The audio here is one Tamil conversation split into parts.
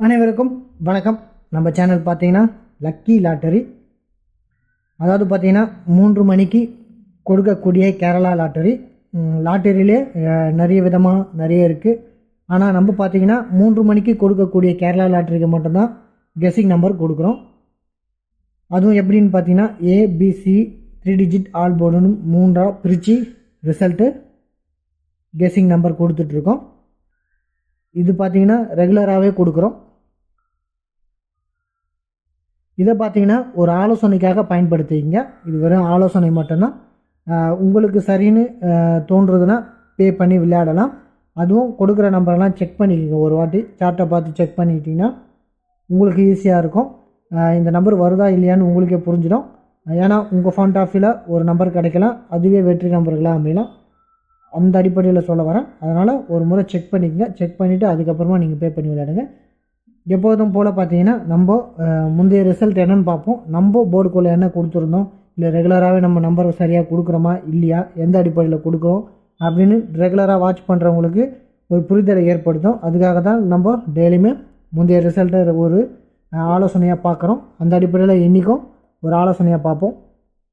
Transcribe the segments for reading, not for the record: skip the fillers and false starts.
அனைவருக்கும் வணக்கம். நம்ம சேனல் பார்த்தீங்கன்னா லக்கி லாட்டரி, அதாவது பார்த்தீங்கன்னா 3 மணிக்கு கொடுக்கக்கூடிய கேரளா லாட்டரி. லாட்டரியிலே நிறைய இருக்குது. ஆனால் நம்ம பார்த்தீங்கன்னா 3 மணிக்கு கொடுக்கக்கூடிய கேரளா லாட்டரிக்கு மட்டும்தான் கெஸ்ஸிங் நம்பர் கொடுக்குறோம். அதுவும் எப்படின்னு பார்த்தீங்கன்னா ஏபிசி 3 டிஜிட் ஆல் போர்டுன்னு 3ஆக பிரித்து ரிசல்ட்டு கெஸ்ஸிங் நம்பர் கொடுத்துட்ருக்கோம். இது பார்த்தீங்கன்னா ரெகுலராகவே கொடுக்குறோம். இதை பார்த்தீங்கன்னா ஒரு ஆலோசனைக்காக பயன்படுத்திங்க. இது வெறும் ஆலோசனை மட்டும்தான். உங்களுக்கு சரின்னு தோன்றுறதுன்னா பே பண்ணி விளையாடலாம். அதுவும் கொடுக்குற நம்பரெல்லாம் செக் பண்ணிக்கோங்க. ஒரு வாட்டி சார்ட்டை பார்த்து செக் பண்ணிக்கிட்டிங்கன்னா உங்களுக்கு ஈஸியாக இருக்கும். இந்த நம்பர் வருதா இல்லையான்னு உங்களுக்கே புரிஞ்சிடும். ஏன்னா உங்கள் ஃபண்ட் ஆஃபில் ஒரு நம்பர் கிடைக்கலாம், அதுவே வெற்றி நம்பர்களாக அமையலாம். அந்த அடிப்படையில் சொல்ல வரேன். அதனால் ஒரு முறை செக் பண்ணிக்கங்க. செக் பண்ணிவிட்டு அதுக்கப்புறமா நீங்கள் பே பண்ணி விளையாடுங்க. எப்போதும் போல் பார்த்தீங்கன்னா நம்ம முந்தைய ரிசல்ட் என்னென்னு பார்ப்போம். நம்ம போர்டுக்குள்ளே என்ன கொடுத்துருந்தோம், இல்லை ரெகுலராகவே நம்ம நம்பர் சரியாக கொடுக்குறோமா இல்லையா, எந்த அடிப்படையில் கொடுக்குறோம் அப்படின்னு ரெகுலராக வாட்ச் பண்ணுறவங்களுக்கு ஒரு புரிதலை ஏற்படுத்தும். அதுக்காக தான் நம்ம டெய்லியுமே முந்தைய ரிசல்ட்டை ஒரு ஆலோசனையாக பார்க்குறோம். அந்த அடிப்படையில் இன்றைக்கும் ஒரு ஆலோசனையாக பார்ப்போம்.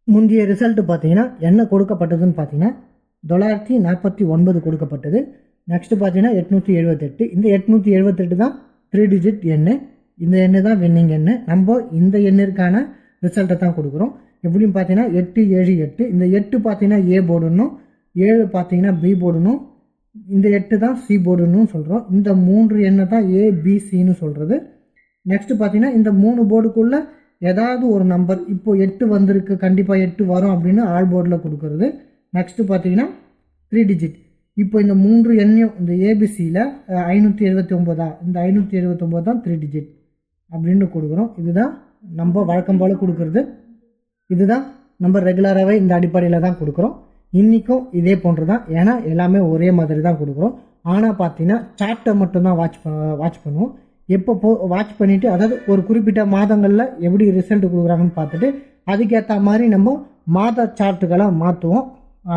முந்தைய ரிசல்ட்டு பார்த்தீங்கன்னா என்ன கொடுக்கப்பட்டதுன்னு பார்த்தீங்கன்னா 949 கொடுக்கப்பட்டது. நெக்ஸ்ட்டு பார்த்தீங்கன்னா 878. இந்த 878 தான் 3 டிஜிட் எண்ணு. இந்த எண்ணு தான் வின்னிங் எண்ணு. நம்ம இந்த எண்ணிற்கான ரிசல்ட்டை தான் கொடுக்குறோம். எப்படின்னு பார்த்தீங்கன்னா 878. இந்த 8 பார்த்தீங்கன்னா ஏ போர்டுன்னும், 7 பார்த்தீங்கன்னா பி போர்டுன்னும், இந்த 8 தான் சி போர்டுன்னு சொல்கிறோம். இந்த 3 எண்ணை தான் ஏபிசின்னு சொல்கிறது. நெக்ஸ்ட்டு பார்த்தீங்கன்னா இந்த 3 போர்டுக்குள்ளே ஏதாவது ஒரு நம்பர், இப்போது 8 வந்திருக்கு, கண்டிப்பாக 8 வரும் அப்படின்னு ஆல் போர்டில் கொடுக்குறது. நெக்ஸ்ட்டு பார்த்தீங்கன்னா 3 டிஜிட். இப்போ இந்த 3 எண்ணையும் இந்த ஏபிசியில் 579 இந்த 579 தான் 3 டிஜிட் அப்படின்னு கொடுக்குறோம். இதுதான் நம்ம வழக்கம் போல் கொடுக்குறது. இதுதான் நம்ம ரெகுலராகவே இந்த அடிப்படையில் தான் கொடுக்குறோம். இன்றைக்கும் இதே போன்று தான். ஏன்னா எல்லாமே ஒரே மாதிரி தான் கொடுக்குறோம். ஆனால் பார்த்தீங்கன்னா சார்ட்டை மட்டும்தான் வாட்ச் பண்ணுவோம். எப்போ வாட்ச் பண்ணிவிட்டு, அதாவது ஒரு குறிப்பிட்ட மாதங்களில் எப்படி ரிசல்ட் கொடுக்குறாங்கன்னு பார்த்துட்டு அதுக்கேற்ற மாதிரி நம்ம மாத சார்ட்டுகளை மாற்றுவோம்.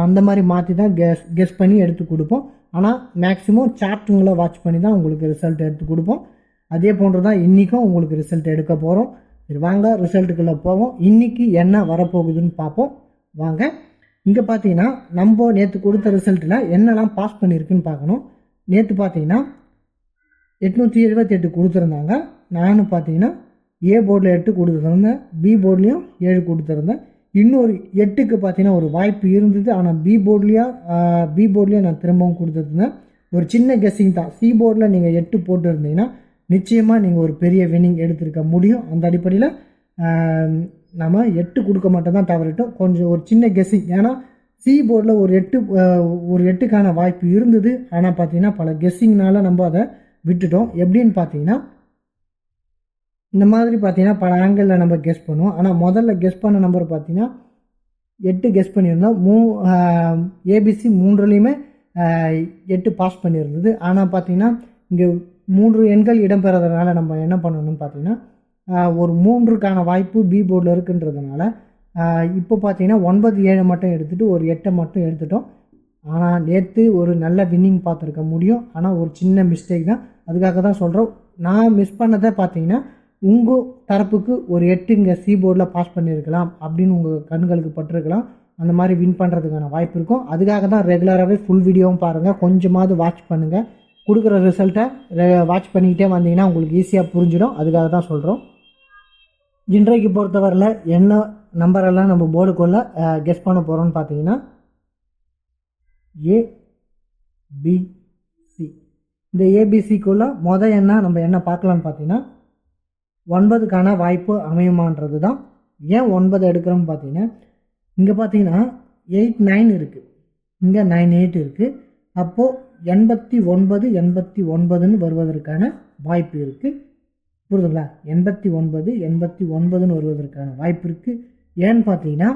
அந்த மாதிரி மாற்றி தான் கெஸ் பண்ணி எடுத்து கொடுப்போம். ஆனால் மேக்ஸிமம் சார்ட்டுங்களை வாட்ச் பண்ணி தான் உங்களுக்கு ரிசல்ட் எடுத்து கொடுப்போம். அதே போன்று தான் இன்றைக்கும் உங்களுக்கு ரிசல்ட் எடுக்க போகிறோம். சரி வாங்க ரிசல்ட்டுக்குள்ளே போவோம். இன்றைக்கி என்ன வரப்போகுதுன்னு பார்ப்போம் வாங்க. இங்கே பார்த்தீங்கன்னா நம்ம நேற்று கொடுத்த ரிசல்ட்டில் என்னெல்லாம் பாஸ் பண்ணியிருக்குன்னு பார்க்கணும். நேற்று பார்த்தீங்கன்னா 878 கொடுத்துருந்தாங்க. நானும் பார்த்தீங்கன்னா ஏ போர்டில் 8 கொடுத்துருந்தேன், பி போர்ட்லேயும் 7 கொடுத்துருந்தேன். இன்னொரு 8க்கு பார்த்தீங்கன்னா ஒரு வாய்ப்பு இருந்தது. ஆனால் பி போர்ட்லேயே நான் திரும்பவும் கொடுத்துருந்தேன். ஒரு சின்ன கெஸ்ஸிங் தான். சி போர்டில் நீங்கள் 8 போட்டு இருந்தீங்கன்னா நிச்சயமாக நீங்கள் ஒரு பெரிய வின்னிங் எடுத்திருக்க முடியும். அந்த அடிப்படையில் நம்ம 8 கொடுக்க மட்டும் தான் தவறிட்டோம். கொஞ்சம் ஒரு சின்ன கெஸ்ஸிங். ஏன்னா சி போர்டில் ஒரு 8க்கான வாய்ப்பு இருந்தது. ஆனால் பார்த்தீங்கன்னா பல கெஸ்ஸிங்னால நம்ம அதை விட்டுட்டோம். எப்படின்னு பார்த்தீங்கன்னா இந்த மாதிரி பார்த்தீங்கன்னா பல ஆங்கிளில் நம்ம கெஸ் பண்ணுவோம். ஆனால் முதல்ல கெஸ் பண்ண நம்பர் பார்த்தீங்கன்னா 8 கெஸ் பண்ணியிருந்தோம். ஏபிசி 3லேயுமே 8 பாஸ் பண்ணியிருந்தது. ஆனால் பார்த்தீங்கன்னா இங்கே 3 எண்கள் இடம்பெறதுனால நம்ம என்ன பண்ணணும்னு பார்த்தீங்கன்னா ஒரு 3க்கான வாய்ப்பு பி போர்டில் இருக்குன்றதுனால இப்போ பார்த்தீங்கன்னா 9, 7 மட்டும் எடுத்துகிட்டு ஒரு 8 மட்டும் எடுத்துட்டோம். ஆனால் நேற்று ஒரு நல்ல வின்னிங் பார்த்துருக்க முடியும். ஆனால் ஒரு சின்ன மிஸ்டேக் தான். அதுக்காக தான் சொல்கிறோம். நான் மிஸ் பண்ணதை பார்த்தீங்கன்னா உங்கள் தரப்புக்கு ஒரு 8 இங்கே சி போர்டில் பாஸ் பண்ணியிருக்கலாம் அப்படின்னு உங்கள் கண்களுக்கு பட்டிருக்கலாம். அந்த மாதிரி வின் பண்ணுறதுக்கான வாய்ப்பு இருக்கும். அதுக்காக தான் ரெகுலராகவே ஃபுல் வீடியோவும் பாருங்கள், கொஞ்சமாவது வாட்ச் பண்ணுங்கள். கொடுக்குற ரிசல்ட்டை வாட்ச் பண்ணிக்கிட்டே வந்தீங்கன்னா உங்களுக்கு ஈஸியாக புரிஞ்சிடும். அதுக்காக தான் சொல்கிறோம். இன்றைக்கு பொறுத்தவரையில் என்ன நம்பரெல்லாம் நம்ம போர்டுக்குள்ளே கெஸ் பண்ண போகிறோம்னு பார்த்தீங்கன்னா ஏபிசி. இந்த ஏபிசிக்குள்ளே என்ன நம்ம என்ன பார்க்கலான்னு பார்த்தீங்கன்னா 9க்கான வாய்ப்பு அமையுமான்றது தான். ஏன் 9 எடுக்கிறோம்னு பார்த்தீங்கன்னா இங்கே பார்த்தீங்கன்னா 8, 9 இருக்குது, இங்கே 9, 8 இருக்குது. அப்போது 89, 89ன்னு வருவதற்கான வாய்ப்பு இருக்குது. புரியுதுங்களா? 89, 89ன்னு வருவதற்கான வாய்ப்பு இருக்குது. ஏன்னு பார்த்தீங்கன்னா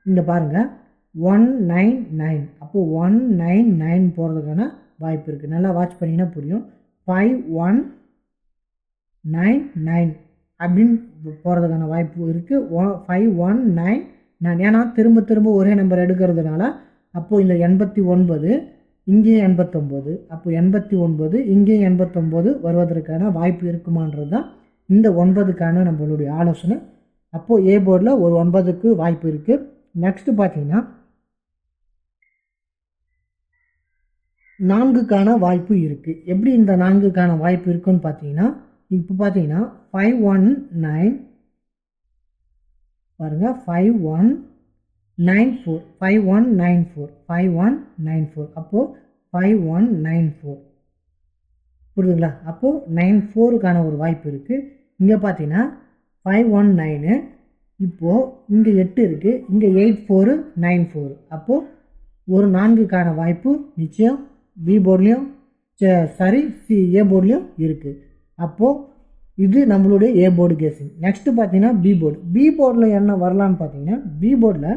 இங்கே பாருங்கள் 199. அப்போது 199 போகிறதுக்கான வாய்ப்பு இருக்குது. நல்லா வாட்ச் பண்ணிங்கன்னா புரியும். 5199 அப்படின்னு போகிறதுக்கான வாய்ப்பு இருக்குது. 5199. ஏன்னா திரும்ப ஒரே நம்பர் எடுக்கிறதுனால அப்போது இந்த 89 இங்கேயும் 89, அப்போ 89, இங்கேயும் 89 வருவதற்கான வாய்ப்பு இருக்குமான்றது தான் இந்த 9க்கான நம்மளுடைய ஆலோசனை. அப்போது ஏ போர்டில் ஒரு 9க்கு வாய்ப்பு இருக்குது. நெக்ஸ்ட்டு பார்த்தீங்கன்னா 4க்கான வாய்ப்பு இருக்குது. எப்படி இந்த 4க்கான வாய்ப்பு இருக்குன்னு பார்த்தீங்கன்னா, இப்போ பார்த்தீங்கன்னா 519 பாருங்கள், 5194 5194 5194 அப்போது 5194 புரியுதுங்களா? அப்போது 94க்கான ஒரு வாய்ப்பு இருக்குது. இங்கே பார்த்தீங்கன்னா 519, இப்போது இங்கே 8 இருக்குது, இங்கே 8494 அப்போது ஒரு 4க்கான வாய்ப்பு நிச்சயம் பி போர்ட்லேயும் ஏ போர்ட்லேயும் இருக்குது. அப்போது இது நம்மளுடைய ஏ போர்டு கேசிங். நெக்ஸ்ட்டு பார்த்தீங்கன்னா பி போர்டில் என்ன வரலான்னு பார்த்தீங்கன்னா, பி போர்டில்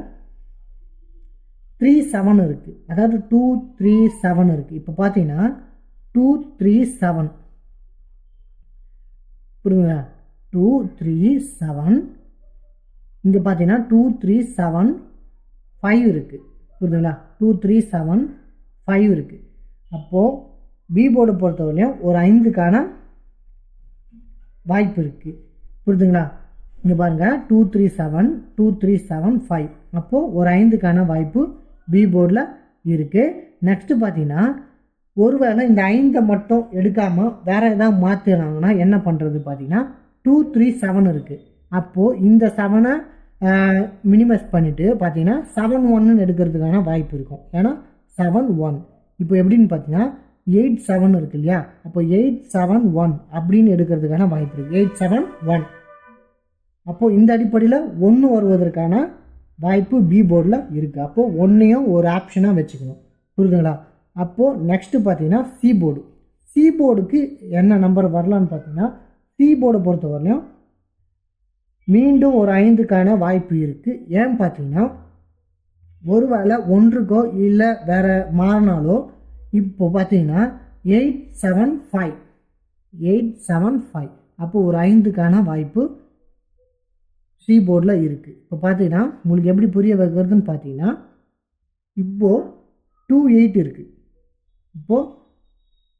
37 இருக்குது, அதாவது 237 இருக்குது. இப்போ பார்த்தீங்கன்னா 237 புரியுங்களா? 237 இங்கே பார்த்தீங்கன்னா 2375 இருக்குது, புரியுதுங்களா? 2375 இருக்குது. அப்போது பி போர்டு பொறுத்தவரையும் ஒரு 5க்கான வாய்ப்பு இருக்குது, புரியுதுங்களா? இங்கே பாருங்கள் 237 2375 அப்போது ஒரு 5க்கான வாய்ப்பு பி போர்டில் இருக்குது. நெக்ஸ்ட்டு பார்த்தீங்கன்னா, ஒருவேளை இந்த 5 மட்டும் எடுக்காமல் வேறு எதாவது மாற்றினாங்கன்னா என்ன பண்ணுறது பார்த்தீங்கன்னா, 237 இருக்குது. அப்போது இந்த 7 மினிமைஸ் பண்ணிவிட்டு பார்த்தீங்கன்னா 71 எடுக்கிறதுக்கான வாய்ப்பு இருக்கும். ஏன்னா 71 இப்போ எப்படின்னு பார்த்தீங்கன்னா 87 இருக்கு இல்லையா? அப்போ 871 அப்படின்னு எடுக்கிறதுக்கான வாய்ப்பு இருக்குது. 871 அப்போது இந்த அடிப்படையில் 1 வருவதற்கான வாய்ப்பு பி போர்டில் இருக்குது. அப்போது 1ஐயும் ஒரு ஆப்ஷனாக வச்சுக்கணும், புரியுதுங்களா? அப்போது நெக்ஸ்ட்டு பார்த்தீங்கன்னா சி போர்டுக்கு என்ன நம்பர் வரலான்னு பார்த்தீங்கன்னா, சி போர்டை பொறுத்தவரையிலும் மீண்டும் ஒரு 5க்கான வாய்ப்பு இருக்குது. ஏன்னு பார்த்தீங்கன்னா, ஒருவேளை 1க்கோ இல்லை வேறு மாறினாலோ இப்போ பார்த்தீங்கன்னா 875 அப்போது ஒரு 5க்கான வாய்ப்பு சி போர்டில் இருக்குது. இப்போ பார்த்தீங்கன்னா உங்களுக்கு எப்படி புரிய வைக்கிறதுன்னு பார்த்தீங்கன்னா, இப்போது 28 இருக்குது, இப்போது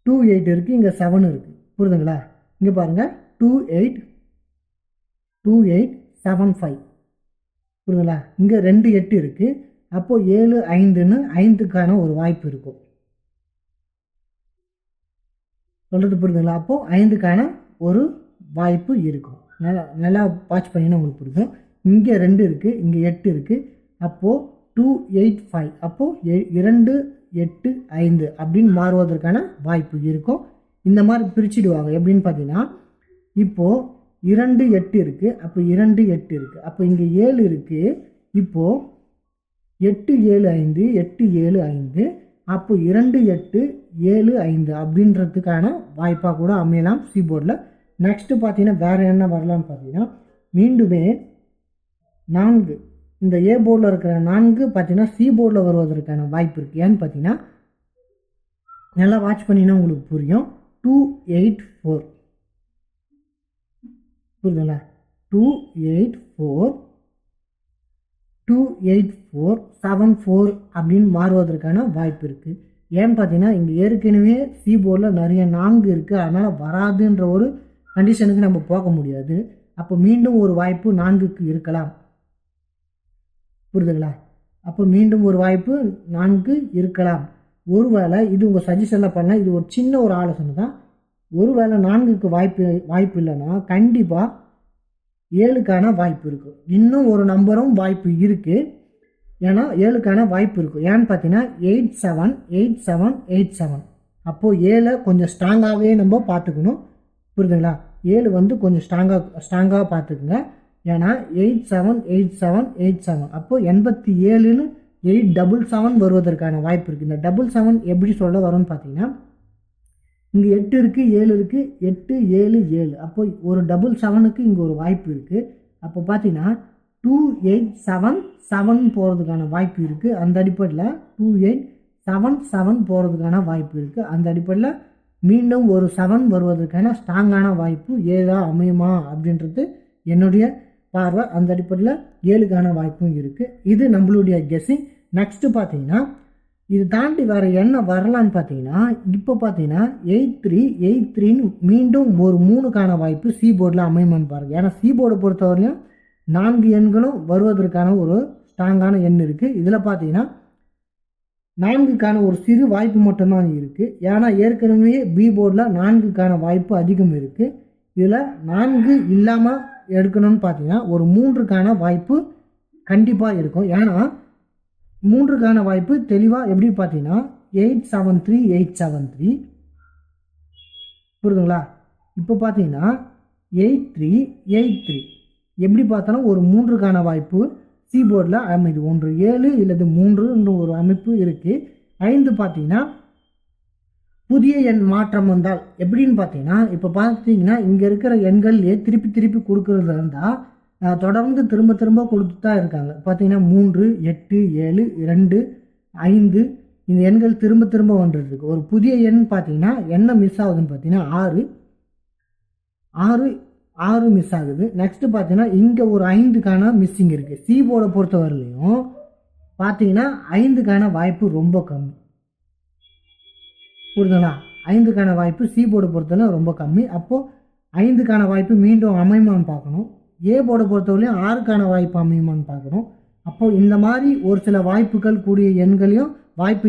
28 இருக்குது, இங்கே 7 இருக்குது, புரியுதுங்களா? இங்கே பாருங்கள் 2875 புரியுதுங்களா? இங்கே 2 8 இருக்குது, அப்போது 7 5ன்னு 5க்கான ஒரு வாய்ப்பு இருக்கும். சொல்கிறது புரியுதுங்களா? அப்போது 5க்கான ஒரு வாய்ப்பு இருக்கும். நல்லா வாட்ச் பண்ணிங்கன்னா உங்களுக்கு புரியும். இங்கே 2 இருக்குது, இங்கே 8 இருக்குது, அப்போது 285 அப்போது 2 8 5 அப்படின்னு மாறுவதற்கான வாய்ப்பு இருக்கும். இந்த மாதிரி பிரிச்சுடுவாங்க. எப்படின்னு பார்த்தீங்கன்னா, இப்போது 2 8 இருக்குது, அப்போ 2 8 இருக்குது, அப்போ இங்கே 7 இருக்குது, இப்போது 8 7 5 8 7 5 அப்போ 2 8 7 5 அப்படின்றதுக்கான வாய்ப்பாக கூட அமையலாம் சி போர்டில். நெக்ஸ்ட்டு பார்த்தீங்கன்னா வேறு என்ன வரலான்னு பார்த்தீங்கன்னா, மீண்டுமே 4 இந்த ஏ போர்டில் இருக்கிற 4 பார்த்தீங்கன்னா சி போர்டில் வருவதற்கான வாய்ப்பு இருக்குது. ஏன்னு பார்த்தீங்கன்னா, நல்லா வாட்ச் பண்ணிங்கன்னா உங்களுக்கு புரியும். 284 புரியுதுங்களா? 284 அப்படின்னு மாறுவதற்கான வாய்ப்பு இருக்குது. ஏன்னு பார்த்தீங்கன்னா, இங்கே ஏற்கனவே சி போர்டில் நிறைய 4 இருக்குது, அதனால் வராதுன்ற ஒரு கண்டிஷனுக்கு நம்ம போக முடியாது. அப்போ மீண்டும் ஒரு வாய்ப்பு 4க்கு இருக்கலாம், புரியுதுங்களா? அப்போ மீண்டும் ஒரு வாய்ப்பு 4 இருக்கலாம். ஒருவேளை இது உங்கள் சஜஷனில் பண்ணலாம், இது ஒரு சின்ன ஒரு ஆலோசனை தான். ஒருவேளை 4க்கு வாய்ப்பு இல்லைன்னா கண்டிப்பாக 7க்கான வாய்ப்பு இருக்குது. இன்னும் ஒரு நம்பரும் வாய்ப்பு இருக்குது, ஏன்னா 7க்கான வாய்ப்பு இருக்கும். ஏன்னு பார்த்தீங்கன்னா 87 அப்போது 7 கொஞ்சம் ஸ்ட்ராங்காகவே நம்ம பார்த்துக்கணும், புரியுதுங்களா? 7 வந்து கொஞ்சம் ஸ்ட்ராங்காக பார்த்துக்குங்க. ஏன்னா 87 அப்போது 87ன்னு 877 வருவதற்கான வாய்ப்பு இருக்குது. இந்த 77 எப்படி சொல்ல வரும்னு பார்த்தீங்கன்னா, இங்கே 8 இருக்குது 7 இருக்குது 8 7 7 அப்போ ஒரு 77க்கு இங்கே ஒரு வாய்ப்பு இருக்குது. அப்போ பார்த்தீங்கன்னா 2877 போகிறதுக்கான வாய்ப்பு இருக்குது. அந்த அடிப்படையில் 2877 போகிறதுக்கான வாய்ப்பு இருக்குது. அந்த அடிப்படையில் மீண்டும் ஒரு 7 வருவதற்கான ஸ்ட்ராங்கான வாய்ப்பு ஏதா அமையுமா அப்படின்றது என்னுடைய பார்வை. அந்த அடிப்படையில் 7க்கான வாய்ப்பும் இருக்குது. இது நம்மளுடைய கெஸ்ஸிங். நெக்ஸ்ட்டு பார்த்தீங்கன்னா இது தாண்டி வேறு என்ன வரலான்னு பார்த்தீங்கன்னா, இப்போ பார்த்தீங்கன்னா 83 83ன்னு மீண்டும் ஒரு 3க்கான வாய்ப்பு சி போர்டில் அமையுமான்னு பாருங்கள். ஏன்னா சி போர்டை பொறுத்தவரையும் 4 எண்களும் வருவதற்கான ஒரு ஸ்ட்ராங்கான எண் இருக்குது. இதில் பார்த்தீங்கன்னா 4க்கான ஒரு சிறு வாய்ப்பு மட்டும்தான் இருக்குது. ஏன்னா ஏற்கனவே பி போர்டில் 4க்கான வாய்ப்பு அதிகம் இருக்குது. இதில் 4 இல்லாமல் எடுக்கணும்னு பார்த்தீங்கன்னா ஒரு 3க்கான வாய்ப்பு கண்டிப்பாக இருக்கும். ஏன்னா 3க்கான வாய்ப்பு தெளிவாக எப்படி பார்த்தீங்கன்னா 873 873 புரியுதுங்களா? இப்போ பார்த்தீங்கன்னா 83 83 எப்படி பார்த்தாலும் ஒரு 3க்கான வாய்ப்பு சி போர்டில் அமைது. 1 7 இல்லது 3 ஒரு அமைப்பு இருக்குது. 5 பார்த்தீங்கன்னா புதிய எண் மாற்றம் வந்தால் எப்படின்னு பார்த்தீங்கன்னா, இப்போ பார்த்தீங்கன்னா இங்கே இருக்கிற எண்கள்லேயே திருப்பி திருப்பி கொடுக்குறதா இருந்தால் தொடர்ந்து திரும்ப திரும்ப கொடுத்துட்டு தான் இருக்காங்க. பார்த்தீங்கன்னா 3 8 7 2 5 இந்த எண்கள் திரும்ப திரும்ப வந்துருக்கு. ஒரு புதிய எண் பார்த்தீங்கன்னா என்ன மிஸ் ஆகுதுன்னு பார்த்தீங்கன்னா 6 6 6 மிஸ் ஆகுது. நெக்ஸ்ட்டு பார்த்தீங்கன்னா இங்கே ஒரு 5க்கான மிஸ்ஸிங் இருக்குது. சி போர்டை பொறுத்தவரையிலையும் பார்த்தீங்கன்னா 5க்கான வாய்ப்பு ரொம்ப கம்மி. புரியுதுங்களா? 5க்கான வாய்ப்பு சி போர்டை பொறுத்தவரை ரொம்ப கம்மி. அப்போது 5க்கான வாய்ப்பு மீண்டும் அமையுமான்னு பார்க்கணும். ஏ போர்டை பொறுத்தவரையும் 6க்கான வாய்ப்பு அமையுமான்னு பார்க்கணும். அப்போது இந்த மாதிரி ஒரு சில வாய்ப்புகள் கூடிய எண்களையும் வாய்ப்பு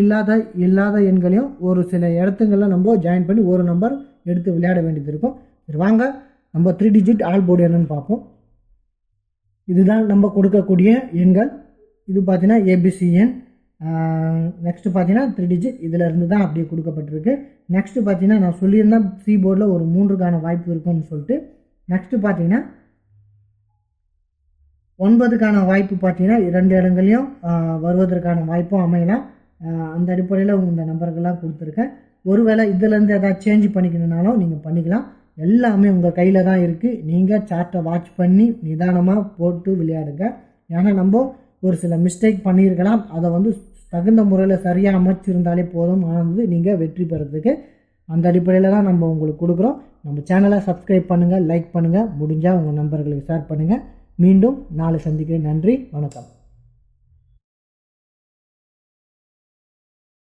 இல்லாத எண்களையும் ஒரு சில இடத்துங்களில் நம்ம ஜாயின் பண்ணி ஒரு நம்பர் எடுத்து விளையாட வேண்டியது இருக்கும். சரி வாங்க நம்ம 3 டிஜிட் ஆல் போர்டு என்னன்னு பார்ப்போம். இதுதான் நம்ம கொடுக்கக்கூடிய எண்கள். இது பார்த்தீங்கன்னா ஏபிசி எண். நெக்ஸ்ட்டு பார்த்தீங்கன்னா 3 டிஜிட் இதில் இருந்து தான் அப்படியே கொடுக்கப்பட்டிருக்கு. நெக்ஸ்ட்டு பார்த்தீங்கன்னா நான் சொல்லியிருந்தேன் சி போர்டில் ஒரு 3க்கான வாய்ப்பு இருக்குன்னு சொல்லிட்டு. நெக்ஸ்ட்டு பார்த்தீங்கன்னா 9க்கான வாய்ப்பு பார்த்தீங்கன்னா 2 இடங்களையும் வருவதற்கான வாய்ப்பும் அமையலாம். அந்த அடிப்படையில் இந்த நம்பர்கள்லாம் கொடுத்துருக்கேன். ஒருவேளை இதிலேருந்து எதாவது சேஞ்ச் பண்ணிக்கணுன்னாலும் நீங்கள் பண்ணிக்கலாம். எல்லாமே உங்கள் கையில் தான் இருக்குது. நீங்கள் சார்ட்டை வாட்ச் பண்ணி நிதானமாக போட்டு விளையாடுங்க. ஏன்னா நம்ம ஒரு சில மிஸ்டேக் பண்ணியிருக்கலாம். அதை தகுந்த முறையில் சரியாக அமைச்சிருந்தாலே போதும் ஆனது நீங்கள் வெற்றி பெறதுக்கு. அந்த அடிப்படையில் தான் நம்ம உங்களுக்கு கொடுக்குறோம். நம்ம சேனலை சப்ஸ்கிரைப் பண்ணுங்கள், லைக் பண்ணுங்கள், முடிஞ்சால் உங்கள் நண்பர்களுக்கு ஷேர் பண்ணுங்கள். மீண்டும் நாளை சந்திக்கிறேன். நன்றி, வணக்கம்.